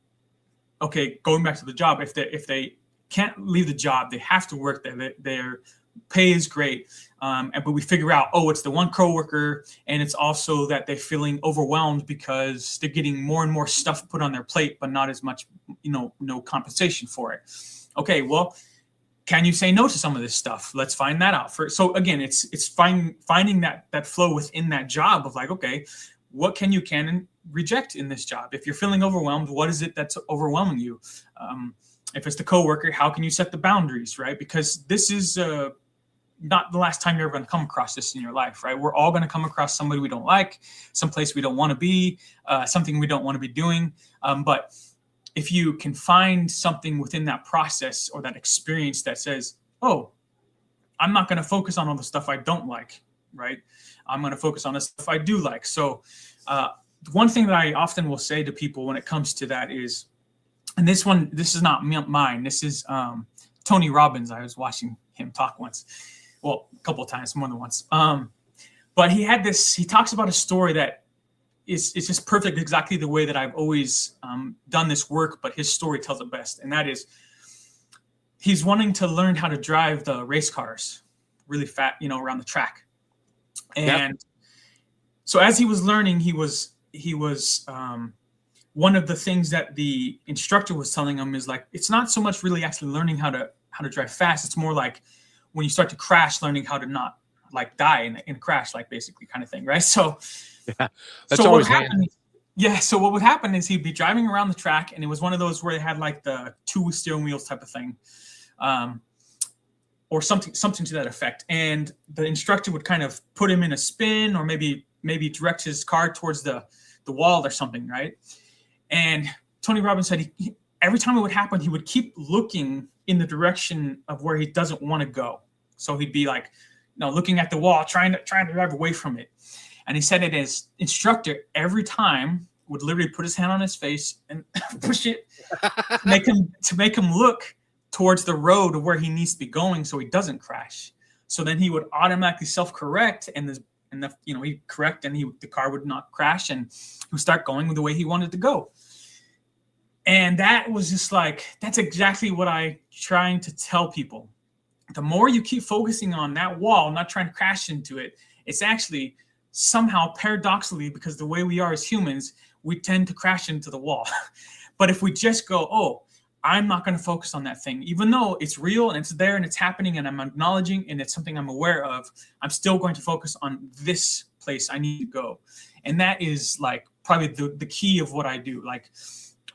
okay, going back to the job, if they can't leave the job, they have to work there. Their pay is great, but we figure out, it's the one coworker, and it's also that they're feeling overwhelmed because they're getting more and more stuff put on their plate, but not as much, no compensation for it. Okay, well, can you say no to some of this stuff? Let's find that out. So again, it's finding that flow within that job of like, okay, what can you reject in this job? If you're feeling overwhelmed, what is it that's overwhelming you? If it's the coworker, how can you set the boundaries, right? Because this is not the last time you're ever going to come across this in your life, right? We're all going to come across somebody we don't like, someplace we don't want to be, something we don't want to be doing. But if you can find something within that process or that experience that says, I'm not going to focus on all the stuff I don't like, right? I'm going to focus on the stuff I do like. So one thing that I often will say to people when it comes to that is, and this is not mine. This is Tony Robbins. I was watching him talk once. Well, a couple of times, more than once. But he talks about a story that it's just perfect, exactly the way that I've always done this work, but his story tells it best. And that is, he's wanting to learn how to drive the race cars really fast, around the track. And so as he was learning, he was one of the things that the instructor was telling him is like, it's not so much really actually learning how to drive fast. It's more like when you start to crash, learning how to not like die in a crash, like basically kind of thing. Right. So, that's always handy. So what would happen is he'd be driving around the track, and it was one of those where they had like the 2 steering wheels type of thing, or something to that effect. And the instructor would kind of put him in a spin, or maybe direct his car towards the wall or something, right? And Tony Robbins said every time it would happen, he would keep looking in the direction of where he doesn't want to go. So he'd be like, looking at the wall, trying to drive away from it. And he said that his instructor every time would literally put his hand on his face and push it to make him look towards the road where he needs to be going, so he doesn't crash. So then he would automatically self-correct, and he'd correct, and the car would not crash, and he would start going the way he wanted to go. And that was just like, that's exactly what I'm trying to tell people. The more you keep focusing on that wall, not trying to crash into it, it's actually somehow paradoxically, because the way we are as humans, we tend to crash into the wall. But if we just go, I'm not going to focus on that thing, even though it's real and it's there and it's happening and I'm acknowledging and it's something I'm aware of, I'm still going to focus on this place I need to go. And that is like probably the key of what I do. Like,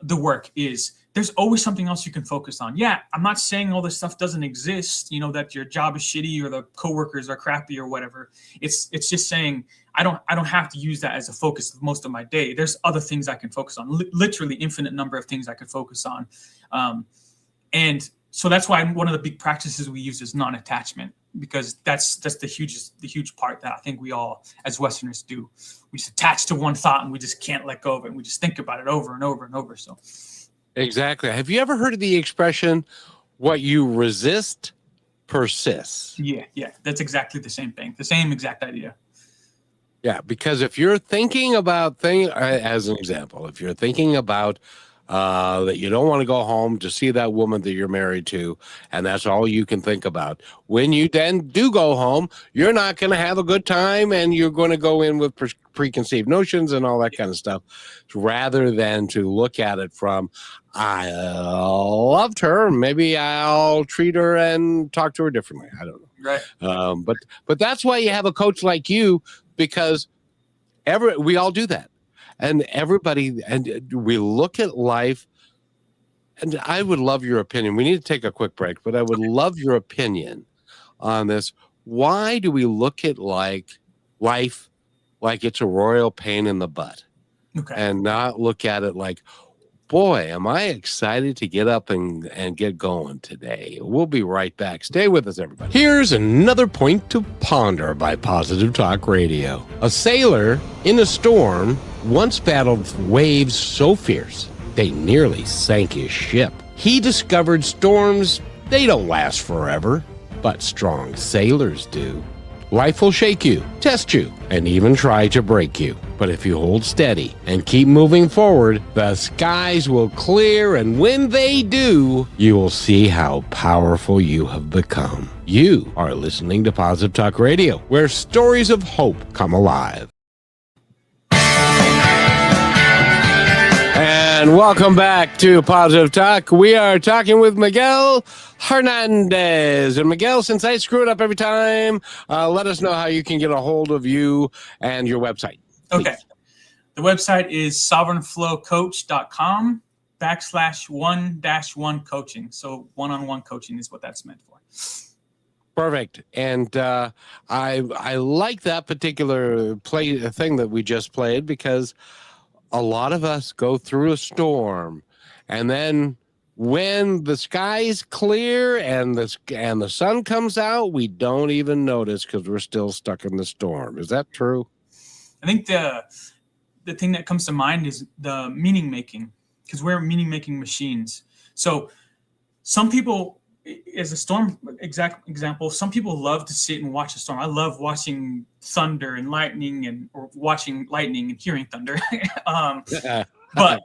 the work is, there's always something else you can focus on. Yeah, I'm not saying all this stuff doesn't exist, that your job is shitty or the coworkers are crappy or whatever. It's just saying I don't have to use that as a focus of most of my day. There's other things I can focus on, literally infinite number of things I could focus on. And so that's why one of the big practices we use is non-attachment, because that's the huge part that I think we all as Westerners do. We just attach to one thought and we just can't let go of it. And we just think about it over and over and over. So exactly. Have you ever heard of the expression, what you resist persists? Yeah. That's exactly the same thing. The same exact idea. Yeah, because if you're thinking about as an example, if you're thinking about that you don't want to go home to see that woman that you're married to, and that's all you can think about, when you then do go home, you're not going to have a good time, and you're going to go in with preconceived notions and all that kind of stuff, rather than to look at it from, I loved her, maybe I'll treat her and talk to her differently. I don't know. Right. But that's why you have a coach like you, because we all do that. And everybody, and we look at life, and I would love your opinion. We need to take a quick break, but I would love your opinion on this. Why do we look at life like it's a royal pain in the butt, Okay. and not look at it like, boy, am I excited to get up and get going today. We'll be right back. Stay with us, everybody. Here's another point to ponder by Positive Talk Radio. A sailor in a storm once battled waves so fierce they nearly sank his ship. He discovered storms, they don't last forever, but strong sailors do. Life will shake you, test you, and even try to break you. But if you hold steady and keep moving forward, the skies will clear, and when they do, you will see how powerful you have become. You are listening to Positive Talk Radio, where stories of hope come alive. And welcome back to Positive Talk. We are talking with Miguel Hernandez. And Miguel, since I screw it up every time, let us know how you can get a hold of you and your website. Please. Okay. The website is sovereignflowcoach.com/1-1 coaching. So one-on-one coaching is what that's meant for. Perfect. And I like that particular thing that we just played, because a lot of us go through a storm, and then when the sky's clear and the sun comes out, we don't even notice because we're still stuck in the storm. Is that true? I think the thing that comes to mind is the meaning making, because we're meaning making machines. So some people, as a storm example, some people love to sit and watch a storm. I love watching thunder and lightning, or watching lightning and hearing thunder. But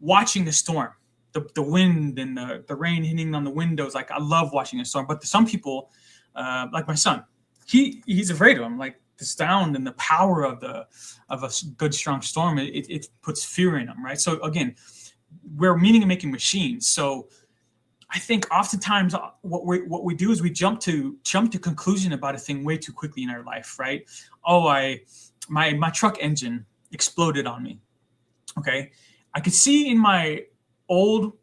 watching the storm, the wind and the rain hitting on the windows, like I love watching a storm. But some people, like my son, he's afraid of them. Like the sound and the power of a good strong storm, it puts fear in them, right? So again, we're meaning making machines. So I think oftentimes what we do is we jump to conclusion about a thing way too quickly in our life, right? Oh, my truck engine exploded on me. Okay, I could see in my old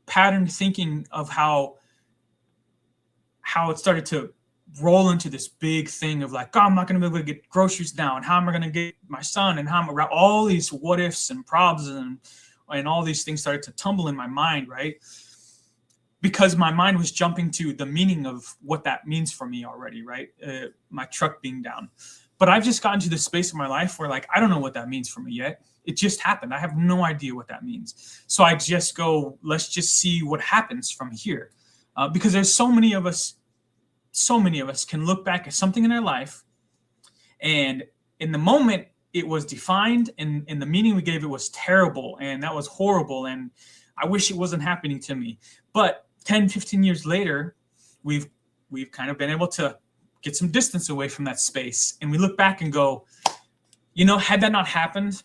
pattern thinking of how it started to roll into this big thing of like, oh, I'm not going to be able to get groceries now, and how am I going to get my son, and how am I, all these what ifs and probs and all these things started to tumble in my mind, right? Because my mind was jumping to the meaning of what that means for me already, right? My truck being down. But I've just gotten to this space in my life where like, I don't know what that means for me yet. It just happened. I have no idea what that means. So I just go, let's just see what happens from here. Because there's so many of us can look back at something in our life, and in the moment it was defined, and the meaning we gave it was terrible, and that was horrible, and I wish it wasn't happening to me. But 10, 15 years later, we've kind of been able to get some distance away from that space. And we look back and go, had that not happened,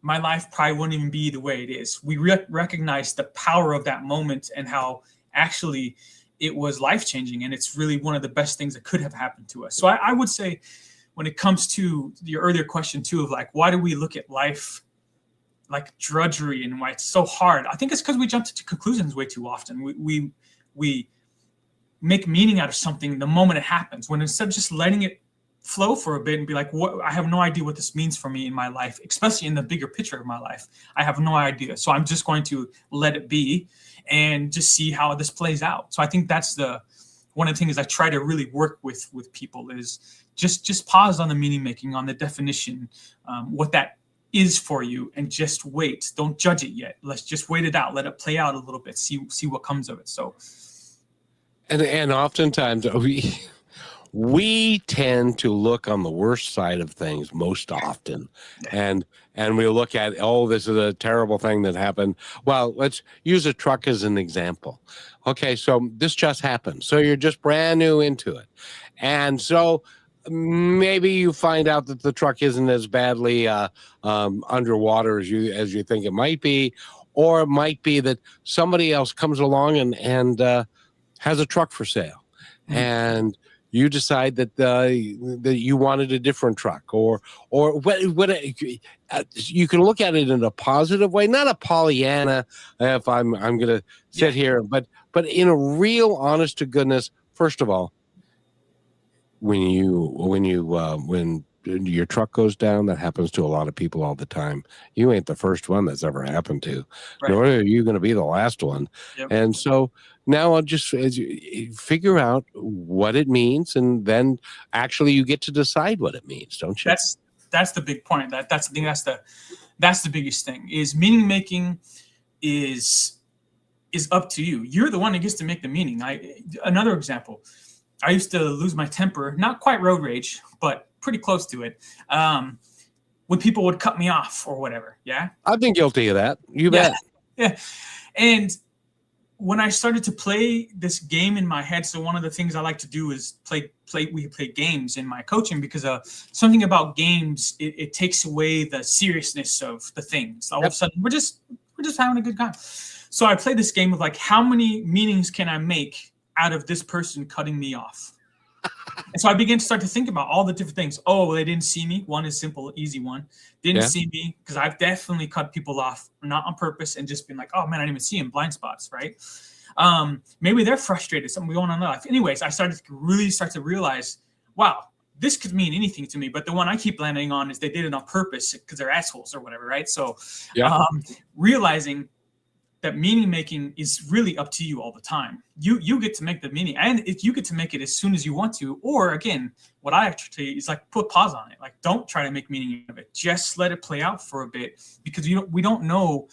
my life probably wouldn't even be the way it is. We recognize the power of that moment and how actually it was life-changing. And it's really one of the best things that could have happened to us. So I would say when it comes to your earlier question too, of like, why do we look at life like drudgery and why it's so hard? I think it's because we jump to conclusions way too often. We make meaning out of something the moment it happens, when instead of just letting it flow for a bit and be like, what, I have no idea what this means for me in my life, especially in the bigger picture of my life. I have no idea. So I'm just going to let it be and just see how this plays out. So I think that's one of the things I try to really work with people is just pause on the meaning making, on the definition, what that is for you, and just wait. Don't judge it yet. Let's just wait it out. Let it play out a little bit. See what comes of it. So, and oftentimes we tend to look on the worst side of things most often, and we look at, oh, this is a terrible thing that happened. Well, let's use a truck as an example. Okay, so this just happened. So you're just brand new into it, and so maybe you find out that the truck isn't as badly underwater as you think it might be, or it might be that somebody else comes along and has a truck for sale, and you decide that you wanted a different truck, or what you can look at it in a positive way, not a Pollyanna. If I'm going to sit here, but in a real, honest to goodness. First of all, when your truck goes down, that happens to a lot of people all the time. You ain't the first one that's ever happened to, Right. nor are you going to be the last one. Yep. And so now I'll just as you figure out what it means, and then actually you get to decide what it means, don't you? That's the big point. That's the biggest thing is meaning making is up to you. You're the one that gets to make the meaning. Another example. I used to lose my temper, not quite road rage, but pretty close to it. When people would cut me off or whatever. Yeah. I've been guilty of that. You bet. Yeah. And when I started to play this game in my head, so one of the things I like to do is we play games in my coaching because something about games, it takes away the seriousness of the things. All of a sudden we're just having a good time. So I play this game of like, how many meanings can I make out of this person cutting me off? And so I began to start to think about all the different things. Oh, they didn't see me. One is simple, easy one. Didn't see me, because I've definitely cut people off, not on purpose, and just been like, oh man, I didn't even see him, blind spots, right? Maybe they're frustrated, something going on in their life. Anyways, I started to really start to realize, wow, this could mean anything to me. But the one I keep landing on is they did it on purpose because they're assholes or whatever, right? So realizing that meaning making is really up to you all the time. You get to make the meaning, and if you get to make it as soon as you want to, or again, what I actually is like, put pause on it. Like, don't try to make meaning of it. Just let it play out for a bit, because we don't know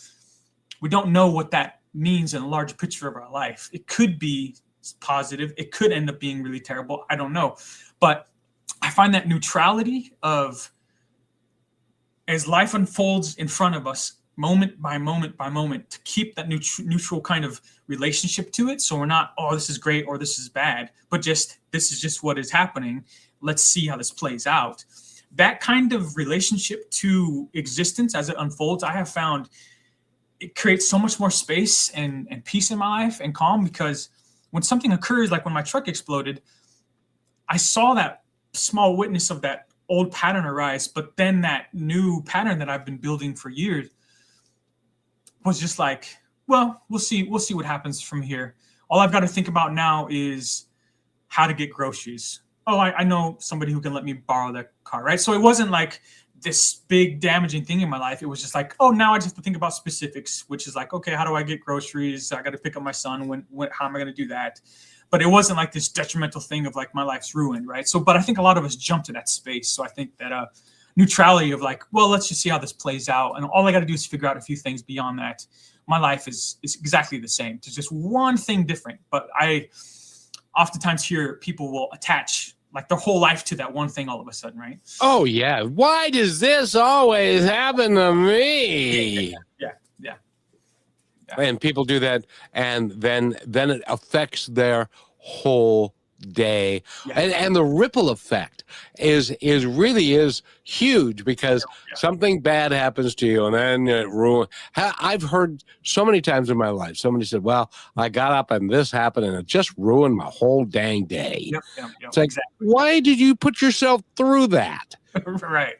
what that means in a large picture of our life. It could be positive. It could end up being really terrible. I don't know. But I find that neutrality of, as life unfolds in front of us, moment by moment by moment, to keep that neutral kind of relationship to it. So we're not, oh, this is great or this is bad, but just, this is just what is happening. Let's see how this plays out. That kind of relationship to existence as it unfolds, I have found it creates so much more space and peace in my life and calm, because when something occurs, like when my truck exploded, I saw that small witness of that old pattern arise, but then that new pattern that I've been building for years was just like, well, we'll see what happens from here. All I've got to think about now is how to get groceries. Oh, I know somebody who can let me borrow their car, right? So it wasn't like this big damaging thing in my life. It was just like, oh, now I just have to think about specifics, which is like, okay, how do I get groceries? I got to pick up my son. How am I going to do that? But it wasn't like this detrimental thing of like my life's ruined, right? So, but I think a lot of us jump to that space. So I think that neutrality of like, well, let's just see how this plays out. And all I got to do is figure out a few things beyond that. My life is exactly the same. It's just one thing different. But I oftentimes hear people will attach like their whole life to that one thing all of a sudden, right? Oh, yeah. Why does this always happen to me? Yeah. And people do that, and then it affects their whole day. And the ripple effect is huge, because something bad happens to you and then it ruins. I've heard so many times in my life, somebody said, well, I got up and this happened and it just ruined my whole dang day. It's like, exactly. Why did you put yourself through that? Right.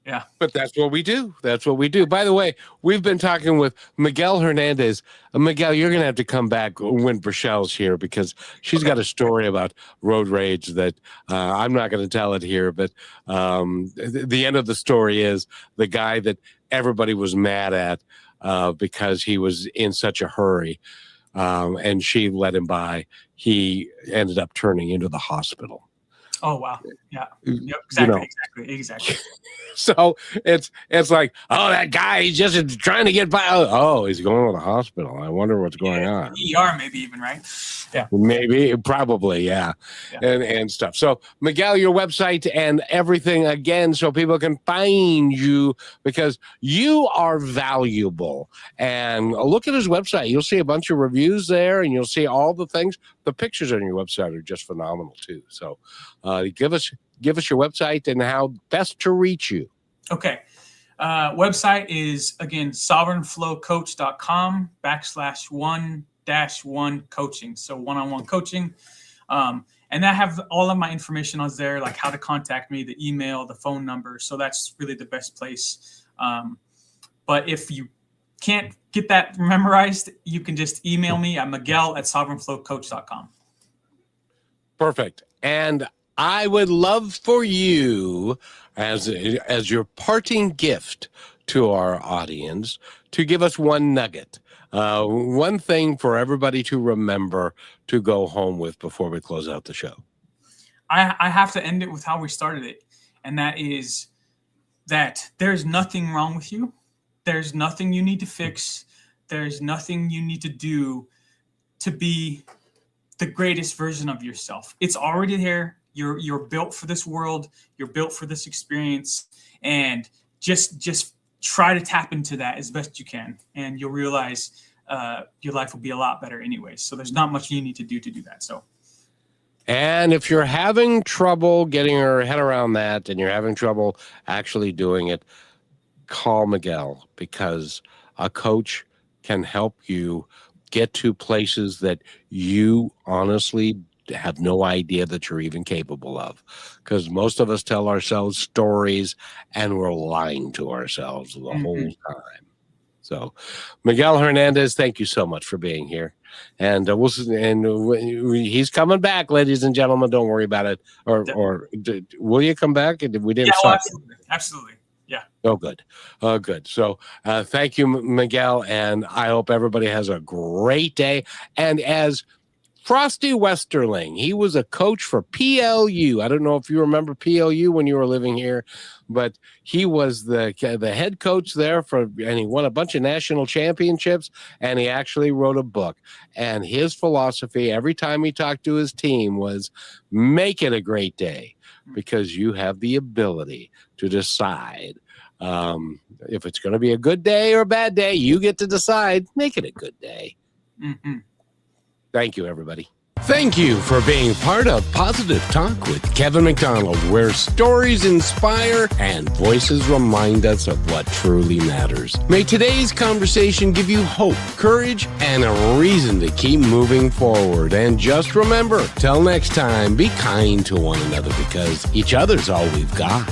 Yeah. But that's what we do. By the way, we've been talking with Miguel Hernandez. Miguel, you're going to have to come back when Brachelle's here, because she's got a story about road rage that I'm not going to tell it here. But the end of the story is the guy that everybody was mad at because he was in such a hurry, and she let him by. He ended up turning into the hospital. Oh, wow. Yeah. Yep, exactly. So it's like, oh, that guy, he's just trying to get by. Oh, he's going to the hospital. I wonder what's going on. ER maybe even, right? Yeah. Maybe, probably, yeah. And stuff. So, Miguel, your website and everything again, so people can find you, because you are valuable. And look at his website. You'll see a bunch of reviews there, and you'll see all the things. The pictures on your website are just phenomenal too. So give us your website and how best to reach you. Okay. Website is, again, sovereignflowcoach.com/1-1 coaching. So one-on-one coaching. And I have all of my information on there, like how to contact me, the email, the phone number. So that's really the best place. But if you can't get that memorized, you can just email me at Miguel@sovereignflowcoach.com. Perfect. And I would love for you, as your parting gift to our audience, to give us one nugget, one thing for everybody to remember to go home with before we close out the show. I have to end it with how we started it, and that is that there's nothing wrong with you. There's nothing you need to fix. There's nothing you need to do to be the greatest version of yourself. It's already there. You're built for this world. You're built for this experience, and just try to tap into that as best you can, and you'll realize your life will be a lot better anyway. So there's not much you need to do that. So. And if you're having trouble getting your head around that and you're having trouble actually doing it, call Miguel, because a coach can help you get to places that you honestly have no idea that you're even capable of. Because most of us tell ourselves stories and we're lying to ourselves the whole time. So, Miguel Hernandez, thank you so much for being here. And he's coming back, ladies and gentlemen. Don't worry about it. Or will you come back? We didn't. Yeah, absolutely. Yeah. Oh, good. Good. So thank you, Miguel. And I hope everybody has a great day. And as Frosty Westerling, he was a coach for PLU. I don't know if you remember PLU when you were living here, but he was the head coach there and he won a bunch of national championships, and he actually wrote a book. And his philosophy every time he talked to his team was make it a great day, because you have the ability to decide if it's going to be a good day or a bad day. You get to decide. Make it a good day. Mm-hmm. Thank you, everybody. Thank you for being part of Positive Talk with Kevin McDonald, where stories inspire and voices remind us of what truly matters. May today's conversation give you hope, courage, and a reason to keep moving forward. And just remember, till next time, be kind to one another, because each other's all we've got.